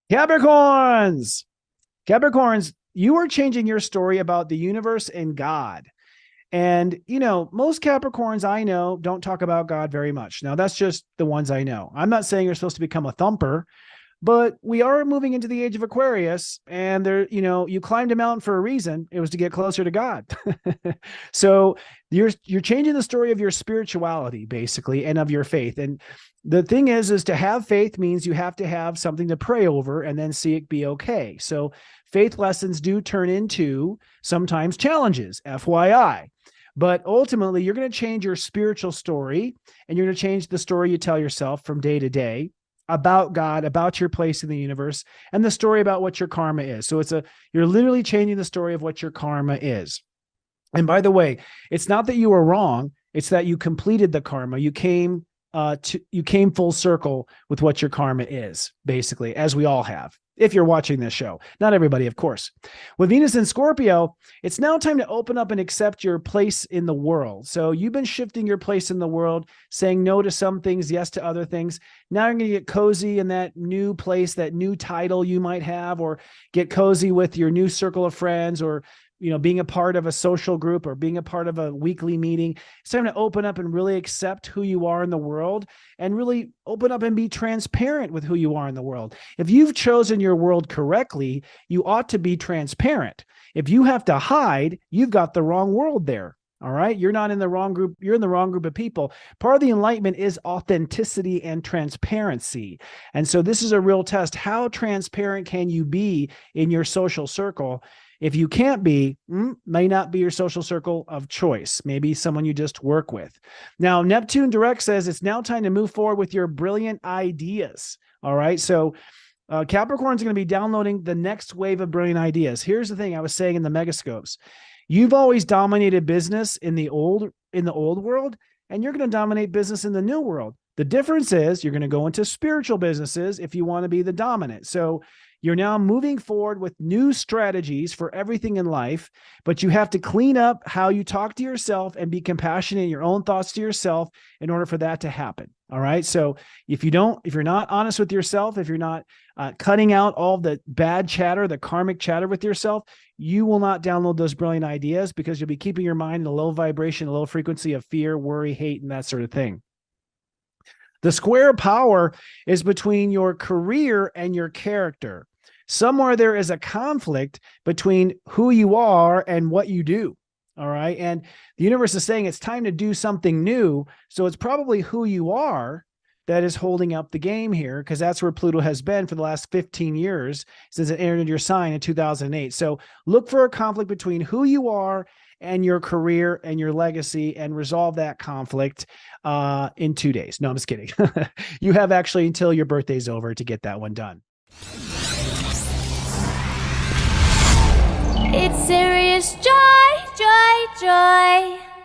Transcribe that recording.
Capricorns, Capricorns, you are changing your story about the universe and God. And, most Capricorns I know don't talk about God very much. Now, that's just the ones I know. I'm not saying you're supposed to become a thumper, but we are moving into the age of Aquarius, and you climbed a mountain for a reason. It was to get closer to God. So you're changing the story of your spirituality, basically, and of your faith. And the thing is to have faith means you have to have something to pray over and then see it be okay. So faith lessons do turn into sometimes challenges, FYI. But ultimately, you're going to change your spiritual story, and you're going to change the story you tell yourself from day to day about God, about your place in the universe, and the story about what your karma is. So you're literally changing the story of what your karma is. And by the way, it's not that you were wrong. It's that you completed the karma. You came full circle with what your karma is, basically, as we all have. If you're watching this show, not everybody, of course. With Venus in Scorpio, it's now time to open up and accept your place in the world. So you've been shifting your place in the world, saying no to some things, yes to other things. Now you're going to get cozy in that new place, that new title you might have, or get cozy with your new circle of friends, or being a part of a social group or being a part of a weekly meeting. It's time to open up and really accept who you are in the world, and really open up and be transparent with who you are in the world. If you've chosen your world correctly, you ought to be transparent. If you have to hide, you've got the wrong world there. All right. You're not in the wrong group. You're in the wrong group of people. Part of the enlightenment is authenticity and transparency. And so this is a real test. How transparent can you be in your social circle? If you can't be, may not be your social circle of choice. Maybe someone you just work with. Now, Neptune direct says it's now time to move forward with your brilliant ideas. All right. So Capricorn's going to be downloading the next wave of brilliant ideas. Here's the thing I was saying in the megascopes. You've always dominated business in the old world, and you're going to dominate business in the new world. The difference is you're going to go into spiritual businesses if you want to be the dominant. So you're now moving forward with new strategies for everything in life, but you have to clean up how you talk to yourself and be compassionate in your own thoughts to yourself in order for that to happen. All right. So if you're not honest with yourself, if you're not cutting out all the bad chatter, the karmic chatter with yourself, you will not download those brilliant ideas, because you'll be keeping your mind in a low vibration, a low frequency of fear, worry, hate, and that sort of thing. The square power is between your career and your character. Somewhere there is a conflict between who you are and what you do. All right. And the universe is saying it's time to do something new. So it's probably who you are that is holding up the game here, because that's where Pluto has been for the last 15 years since it entered your sign in 2008. So look for a conflict between who you are and your career and your legacy, and resolve that conflict in 2 days. No, I'm just kidding. You have actually until your birthday's over to get that one done. It's serious joy, joy, joy.